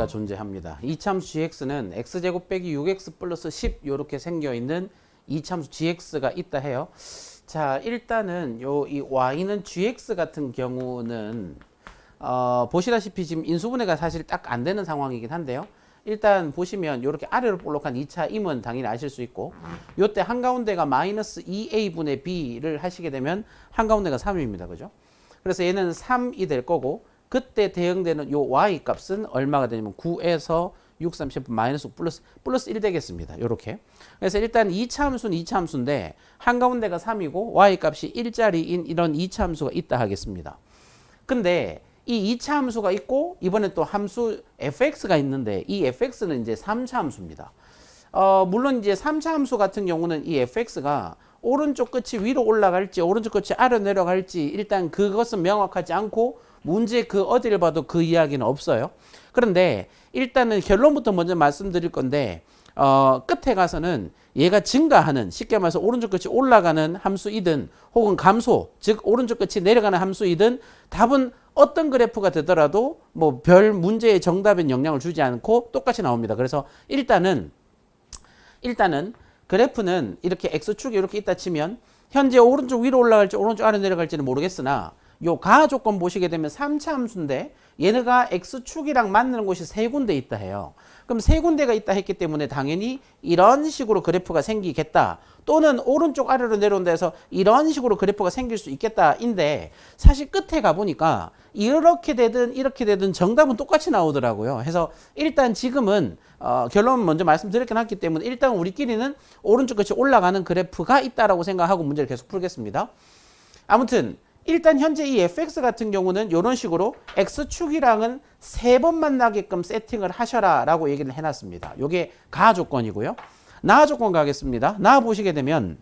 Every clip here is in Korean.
존재합니다. 이참수 gx는 x제곱 빼기 6x 플러스 10 이렇게 생겨있는 이참수 gx가 있다 해요. 자, 일단은 이 y는 gx 같은 경우는 보시다시피 지금 인수분해가 사실 딱 안 되는 상황이긴 한데요. 일단 보시면 이렇게 아래로 볼록한 2차 임은 당연히 아실 수 있고, 요때 한가운데가 마이너스 2a분의 b를 하시게 되면 한가운데가 3입니다. 그죠? 그래서 얘는 3이 될 거고, 그때 대응되는 요 y 값은 얼마가 되냐면 9에서 6, 3, 10 마이너스 플러스 1 되겠습니다. 요렇게. 그래서 일단 2차 함수는 2차 함수인데 한가운데가 3이고 y 값이 1짜리인 이런 2차 함수가 있다 하겠습니다. 근데 이 2차 함수가 있고 이번에 또 함수 fx가 있는데 이 fx는 이제 3차 함수입니다. 물론 이제 3차 함수 같은 경우는 이 fx가 오른쪽 끝이 위로 올라갈지 오른쪽 끝이 아래로 내려갈지 일단 그것은 명확하지 않고 문제 그 어디를 봐도 그 이야기는 없어요. 그런데 일단은 결론부터 먼저 말씀드릴 건데 끝에 가서는 얘가 증가하는, 쉽게 말해서 오른쪽 끝이 올라가는 함수이든 혹은 감소, 즉 오른쪽 끝이 내려가는 함수이든 답은 어떤 그래프가 되더라도 뭐 별 문제의 정답엔 영향을 주지 않고 똑같이 나옵니다. 그래서 일단은 그래프는 이렇게 x축이 이렇게 있다 치면 현재 오른쪽 위로 올라갈지 오른쪽 아래로 내려갈지는 모르겠으나 요 가 조건 보시게 되면 3차 함수인데 얘네가 x축이랑 맞는 곳이 세 군데 있다 해요. 그럼 세 군데가 있다 했기 때문에 당연히 이런 식으로 그래프가 생기겠다. 또는 오른쪽 아래로 내려온다 해서 이런 식으로 그래프가 생길 수 있겠다인데 사실 끝에 가보니까 이렇게 되든 정답은 똑같이 나오더라고요. 그래서 일단 지금은 결론 먼저 말씀드렸긴 했기 때문에 일단 우리끼리는 오른쪽 끝이 올라가는 그래프가 있다라고 생각하고 문제를 계속 풀겠습니다. 아무튼 일단 현재 이 fx 같은 경우는 이런 식으로 x축이랑은 3번 만나게끔 세팅을 하셔라 라고 얘기를 해놨습니다. 이게 가 조건이고요. 나 조건 가겠습니다. 나 보시게 되면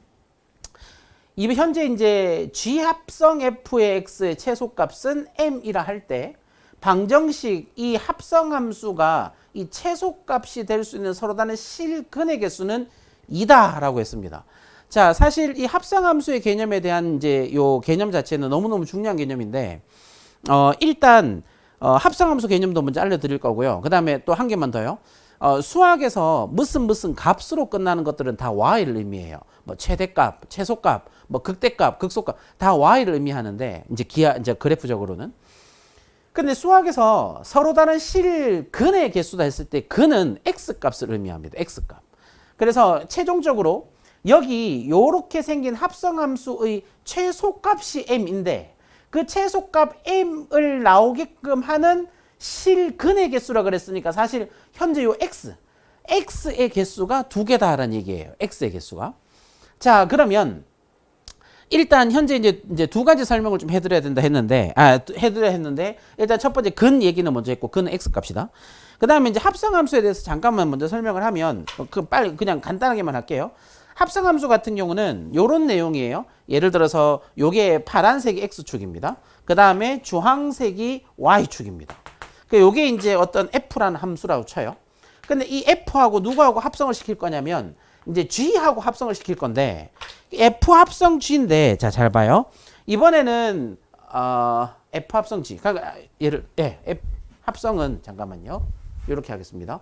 이 현재 이제 g 합성 f의 x의 최소값은 m이라 할 때 방정식 이 합성 함수가 이 최소값이 될 수 있는 서로 다른 실근의 개수는 2다 라고 했습니다. 자, 사실 이 합성함수의 개념에 대한 이제 요 개념 자체는 너무너무 중요한 개념인데, 일단, 합성함수 개념도 먼저 알려드릴 거고요. 그 다음에 또 한 개만 더요. 수학에서 무슨 값으로 끝나는 것들은 다 y를 의미해요. 뭐 최대값, 최소값, 뭐 극대값, 극소값, 다 y를 의미하는데, 이제 그래프적으로는. 근데 수학에서 서로 다른 실근의 개수다 했을 때 근은 x값을 의미합니다. x값. 그래서 최종적으로 여기 요렇게 생긴 합성함수의 최소값이 m인데 그 최소값 m을 나오게끔 하는 실근의 개수라 그랬으니까 사실 현재 요 x의 개수가 2개다라는 얘기예요. x의 개수가. 자, 그러면 일단 현재 이제 두 가지 설명을 좀 해드려야 했는데 일단 첫 번째 근 얘기는 먼저 했고 근은 x값이다. 그 다음에 이제 합성함수에 대해서 잠깐만 먼저 설명을 하면 빨리 그냥 간단하게만 할게요. 합성함수 같은 경우는 이런 내용이에요. 예를 들어서 요게 파란색이 x축입니다. 그 다음에 주황색이 y축입니다. 요게 이제 어떤 f라는 함수라고 쳐요. 근데 이 f하고 누구하고 합성을 시킬 거냐면 이제 g하고 합성을 시킬 건데 f 합성 g인데 자, 잘 봐요. 이번에는 f 합성 g. f 합성은 잠깐만요. 이렇게 하겠습니다.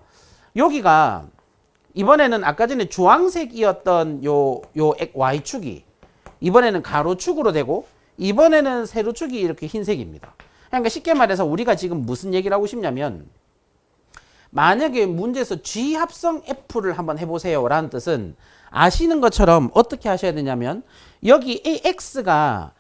여기가 이번에는 아까 전에 주황색이었던 요 y축이 이번에는 가로축으로 되고 이번에는 세로축이 이렇게 흰색입니다. 그러니까 쉽게 말해서 우리가 지금 무슨 얘기를 하고 싶냐면 만약에 문제에서 G 합성 F를 한번 해보세요 라는 뜻은 아시는 것처럼 어떻게 하셔야 되냐면 여기 이 X가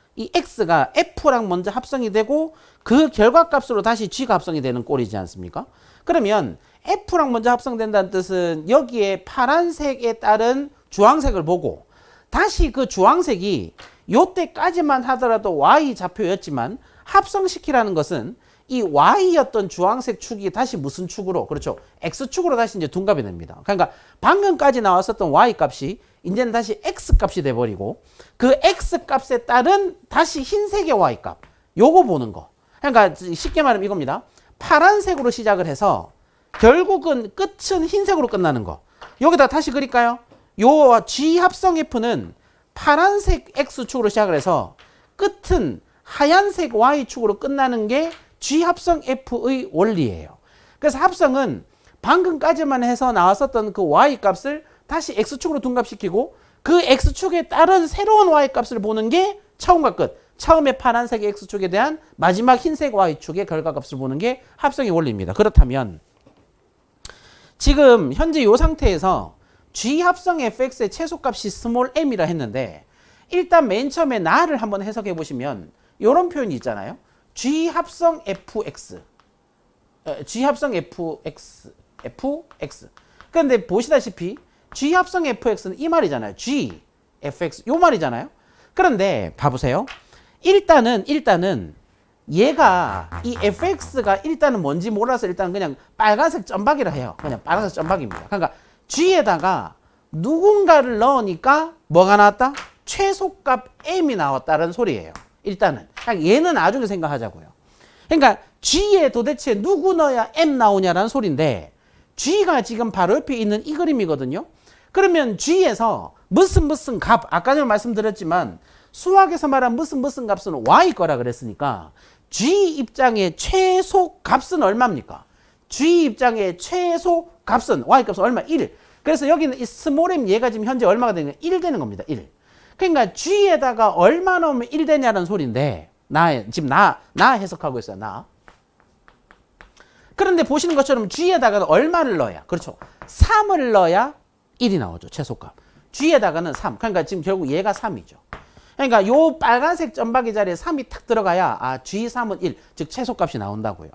F랑 먼저 합성이 되고 그 결과값으로 다시 G가 합성이 되는 꼴이지 않습니까? 그러면 F랑 먼저 합성된다는 뜻은 여기에 파란색에 따른 주황색을 보고 다시 그 주황색이 요때까지만 하더라도 Y 좌표였지만 합성시키라는 것은 이 Y였던 주황색 축이 다시 무슨 축으로? 그렇죠. X축으로 다시 이제 둔갑이 됩니다. 그러니까 방금까지 나왔었던 Y 값이 이제는 다시 X 값이 돼버리고 그 X 값에 따른 다시 흰색의 Y 값. 요거 보는 거. 그러니까 쉽게 말하면 이겁니다. 파란색으로 시작을 해서 결국은 끝은 흰색으로 끝나는 거. 여기다 다시 그릴까요? 요 G 합성 F는 파란색 X축으로 시작을 해서 끝은 하얀색 Y축으로 끝나는 게 G 합성 F의 원리예요. 그래서 합성은 방금까지만 해서 나왔었던 그 y 값을 다시 x축으로 둔갑시키고 그 x축에 따른 새로운 y 값을 보는 게 처음과 끝. 처음에 파란색의 x축에 대한 마지막 흰색 y축의 결과값을 보는 게 합성의 원리입니다. 그렇다면 지금 현재 이 상태에서 g 합성 fx의 최소값이 스몰 m이라 했는데 일단 맨 처음에 나를 한번 해석해 보시면 이런 표현이 있잖아요. g 합성 fx 그런데 보시다시피 g 합성 fx는 이 말이잖아요. g fx 요 말이잖아요. 그런데 봐보세요. 일단은 얘가 이 fx가 일단은 뭔지 몰라서 일단 그냥 빨간색 점박이라 해요. 그냥 빨간색 점박입니다. 그러니까 g에다가 누군가를 넣으니까 뭐가 나왔다? 최소값 m이 나왔다는 소리예요. 일단은 그냥 얘는 나중에 생각하자고요. 그러니까 g에 도대체 누구 넣어야 m 나오냐라는 소리인데 g가 지금 바로 옆에 있는 이 그림이거든요. 그러면 g에서 무슨 값, 아까 전에 말씀드렸지만 수학에서 말한 무슨 값은 y 거라 그랬으니까 g 입장의 최소 값은 얼마입니까? g 입장의 최소 값은 y 값은 얼마? 1. 그래서 여기는 이 스몰 m 얘가 지금 현재 얼마가 되는 거예요? 1 되는 겁니다. 1. 그러니까 g에다가 얼마 넣으면 1 되냐는 소리인데 지금 나 해석하고 있어요. 나. 그런데 보시는 것처럼 g에다가 얼마를 넣어야, 그렇죠, 3을 넣어야 1이 나오죠. 최소값. g에다가는 3. 그러니까 지금 결국 얘가 3이죠. 그러니까 요 빨간색 점박이 자리에 3이 탁 들어가야 g3은 1, 즉 최소값이 나온다고요.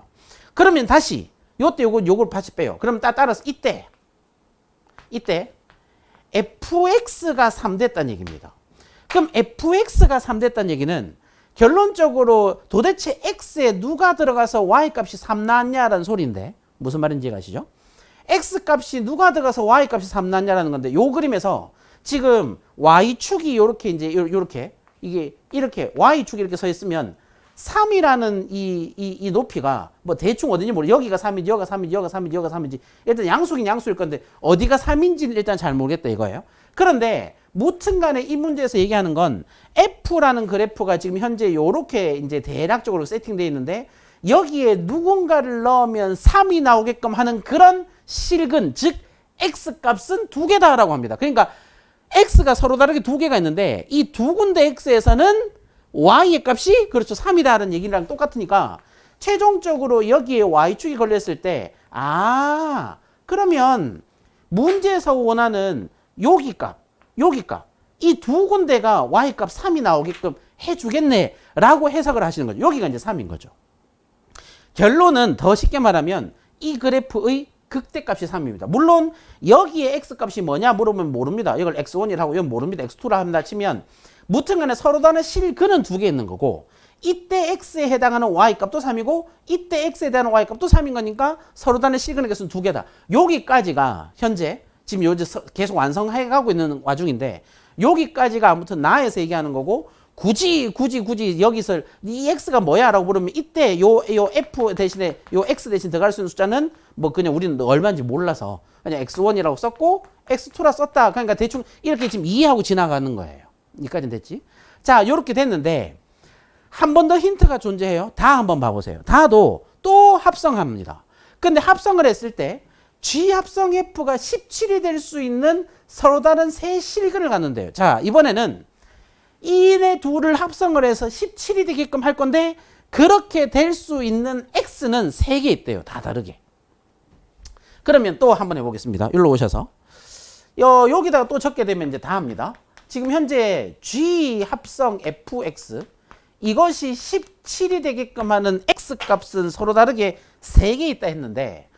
그러면 다시 요때 요걸 같이 빼요. 그럼 따라서 이때 fx가 3 됐다는 얘기입니다. 그럼 fx가 3 됐다는 얘기는 결론적으로 도대체 x에 누가 들어가서 y 값이 3 나왔냐라는 소리인데 무슨 말인지 아시죠? x 값이 누가 들어가서 y 값이 3 나왔냐라는 건데 요 그림에서 지금 y축이 요렇게 이제 요렇게 이게 이렇게 y축이 이렇게 서 있으면 3이라는 이 높이가 뭐 대충 어딘지 모르. 여기가 3인지 여기가 3인지 여기가 3인지 여기가 3인지 일단 양수긴 양수일 건데 어디가 3인지는 일단 잘 모르겠다 이거예요. 그런데 무튼 간에 이 문제에서 얘기하는 건 f라는 그래프가 지금 현재 요렇게 이제 대략적으로 세팅되어 있는데 여기에 누군가를 넣으면 3이 나오게끔 하는 그런 실근, 즉 x 값은 두 개다라고 합니다. 그러니까 x가 서로 다르게 두 개가 있는데 이 두 군데 x에서는 y의 값이 그렇죠 3이다라는 얘기랑 똑같으니까 최종적으로 여기에 y축이 걸렸을 때 그러면 문제에서 원하는 여기 값 이 두 군데가 y 값 3이 나오게끔 해주겠네 라고 해석을 하시는 거죠. 여기가 이제 3인 거죠. 결론은 더 쉽게 말하면 이 그래프의 극대값이 3입니다. 물론 여기에 x값이 뭐냐 물으면 모릅니다. 이걸 x1이라고 하고 이건 모릅니다. x2라 한다 치면 무튼 간에 서로 다른 실근은 두 개 있는 거고 이때 x에 해당하는 y값도 3이고 이때 x에 해당하는 y값도 3인 거니까 서로 다른 실근의 개수는 두 개다. 여기까지가 현재 지금 요즘 계속 완성해 가고 있는 와중인데 여기까지가 아무튼 나에서 얘기하는 거고 굳이 여기서 이 x가 뭐야 라고 물으면 이때 요 f 대신에 요 x 대신 들어갈 수 있는 숫자는 뭐 그냥 우리는 얼마인지 몰라서 그냥 x1이라고 썼고 x2라 썼다. 그러니까 대충 이렇게 지금 이해하고 지나가는 거예요. 여기까지는 됐지? 자, 요렇게 됐는데 한 번 더 힌트가 존재해요. 다 한번 봐보세요. 다도 또 합성합니다. 근데 합성을 했을 때 g 합성 f가 17이 될 수 있는 서로 다른 세 실근을 갖는데요. 자, 이번에는 1의 둘을 합성을 해서 17이 되게끔 할 건데 그렇게 될 수 있는 x는 3개 있대요. 다 다르게. 그러면 또 한번 해보겠습니다. 여기로 오셔서 여기다가 또 적게 되면 이제 다 합니다. 지금 현재 g 합성 fx 이것이 17이 되게끔 하는 x값은 서로 다르게 3개 있다 했는데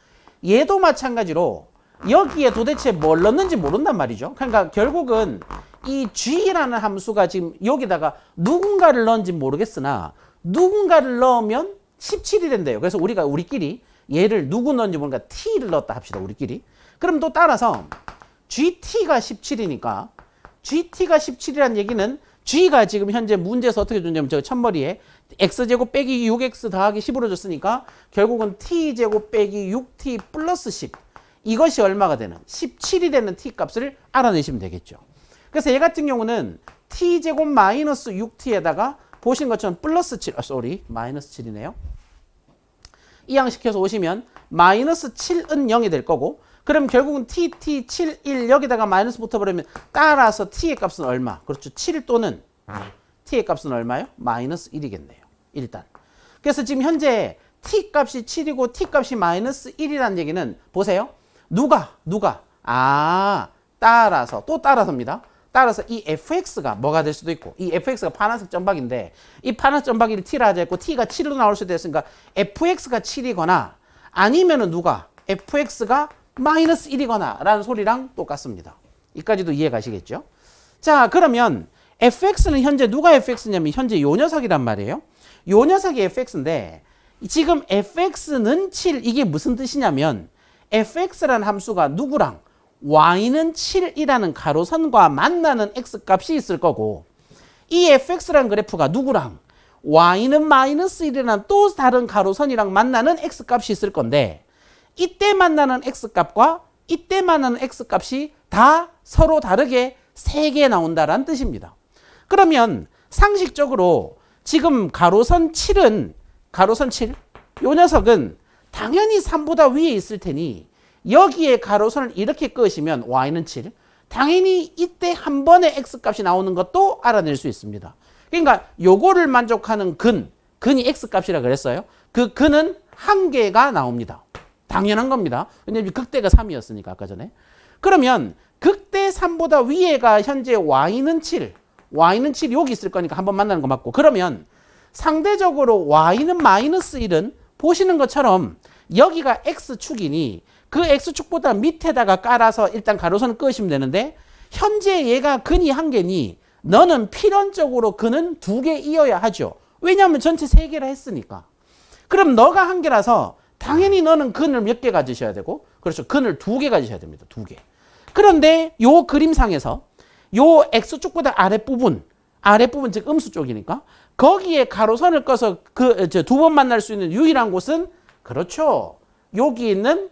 얘도 마찬가지로 여기에 도대체 뭘 넣는지 모른단 말이죠. 그러니까 결국은 이 g라는 함수가 지금 여기다가 누군가를 넣은지 모르겠으나 누군가를 넣으면 17이 된대요. 그래서 우리끼리 얘를 누구 넣은지 모르니까 t를 넣었다 합시다. 우리끼리. 그럼 또 따라서 gt가 17이니까 gt가 17이라는 얘기는 g가 지금 현재 문제에서 어떻게 줬냐면 저 첫머리에 x제곱 빼기 6x 더하기 10으로 줬으니까 결국은 t제곱 빼기 6t 플러스 10 이것이 얼마가 되는 17이 되는 t 값을 알아내시면 되겠죠. 그래서 얘 같은 경우는 t제곱 마이너스 6t에다가 보신 것처럼 플러스 7 마이너스 7이네요. 이항시켜서 오시면 마이너스 7은 0이 될 거고 그럼 결국은 t, 7, 1 여기다가 마이너스 붙어버리면 따라서 t의 값은 얼마? 그렇죠. 7 또는 t의 값은 얼마요? 마이너스 1이겠네요. 일단. 그래서 지금 현재 t 값이 7이고 t 값이 마이너스 1이라는 얘기는 보세요. 누가? 따라서 또 따라서입니다. 따라서 이 fx가 뭐가 될 수도 있고 이 fx가 파란색 점박인데 이 파란색 점박이를 t라 하자 했고 t가 7로 나올 수도 있으니까 fx가 7이거나 아니면은 누가? fx가 마이너스 1이거나 라는 소리랑 똑같습니다. 이까지도 이해 가시겠죠? 자 그러면 fx는 현재 누가 fx냐면 현재 요 녀석이란 말이에요. 요 녀석이 fx인데 지금 fx는 7 이게 무슨 뜻이냐면 fx라는 함수가 누구랑 y는 7이라는 가로선과 만나는 x값이 있을 거고 이 fx라는 그래프가 누구랑 y는 마이너스 1이라는 또 다른 가로선이랑 만나는 x값이 있을 건데 이때 만나는 x값과 이때 만나는 x값이 다 서로 다르게 3개 나온다라는 뜻입니다. 그러면 상식적으로 지금 가로선 7은 가로선 7, 요 녀석은 당연히 3보다 위에 있을 테니 여기에 가로선을 이렇게 끄시면 y는 7, 당연히 이때 한 번에 x값이 나오는 것도 알아낼 수 있습니다. 그러니까 요거를 만족하는 근이 x값이라 그랬어요. 그 근은 한 개가 나옵니다. 당연한 겁니다. 왜냐면 극대가 3이었으니까 아까 전에. 그러면 극대 3보다 위에가 현재 y는 7, y는 7 여기 있을 거니까 한번 만나는 거 맞고 그러면 상대적으로 y는 마이너스 1은 보시는 것처럼 여기가 x축이니 그 x축보다 밑에다가 깔아서 일단 가로선을 끄시면 되는데 현재 얘가 근이 한 개니 너는 필연적으로 근은 2개 이어야 하죠. 왜냐하면 전체 3개라 했으니까. 그럼 너가 한 개라서 당연히 너는 근을 몇 개 가지셔야 되고 그렇죠. 근을 2개 가지셔야 됩니다. 2개. 그런데 요 그림상에서 요 x축보다 아랫부분 즉 음수 쪽이니까 거기에 가로선을 꺼서 그 두 번 만날 수 있는 유일한 곳은 그렇죠. 여기 있는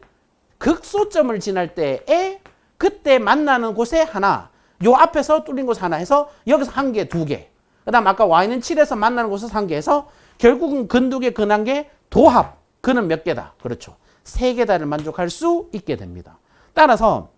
극소점을 지날 때에 그때 만나는 곳에 하나, 요 앞에서 뚫린 곳 하나 해서 여기서 한 개, 2개. 그 다음 아까 y는 7에서 만나는 곳에서 한 개 해서 결국은 근 2개, 근 1개, 도합. 근은 몇 개다? 그렇죠. 3개다를 만족할 수 있게 됩니다. 따라서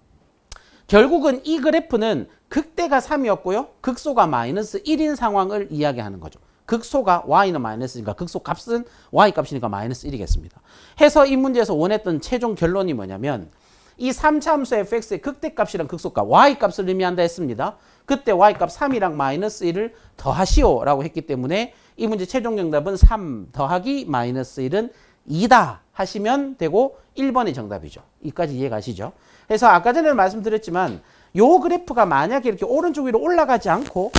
결국은 이 그래프는 극대가 3이었고요. 극소가 마이너스 1인 상황을 이야기하는 거죠. 극소가 y는 마이너스니까 극소 값은 y 값이니까 마이너스 1이겠습니다. 해서 이 문제에서 원했던 최종 결론이 뭐냐면 이 3차 함수 fx의 극대값이랑 극소값 y 값을 의미한다 했습니다. 그때 y 값 3이랑 마이너스 1을 더하시오 라고 했기 때문에 이 문제 최종 정답은 3 더하기 마이너스 1은 2다 하시면 되고 1번이 정답이죠. 이까지 이해 가시죠? 그래서 아까 전에 말씀드렸지만 요 그래프가 만약에 이렇게 오른쪽 위로 올라가지 않고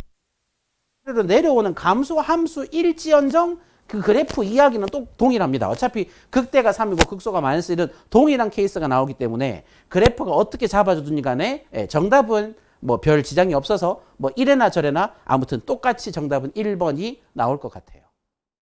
내려오는 감소 함수 일지언정 그 그래프 이야기는 또 동일합니다. 어차피 극대가 3이고 극소가 마이너스 1은 동일한 케이스가 나오기 때문에 그래프가 어떻게 잡아주든지 간에 정답은 뭐 별 지장이 없어서 뭐 이래나 저래나 아무튼 똑같이 정답은 1번이 나올 것 같아요.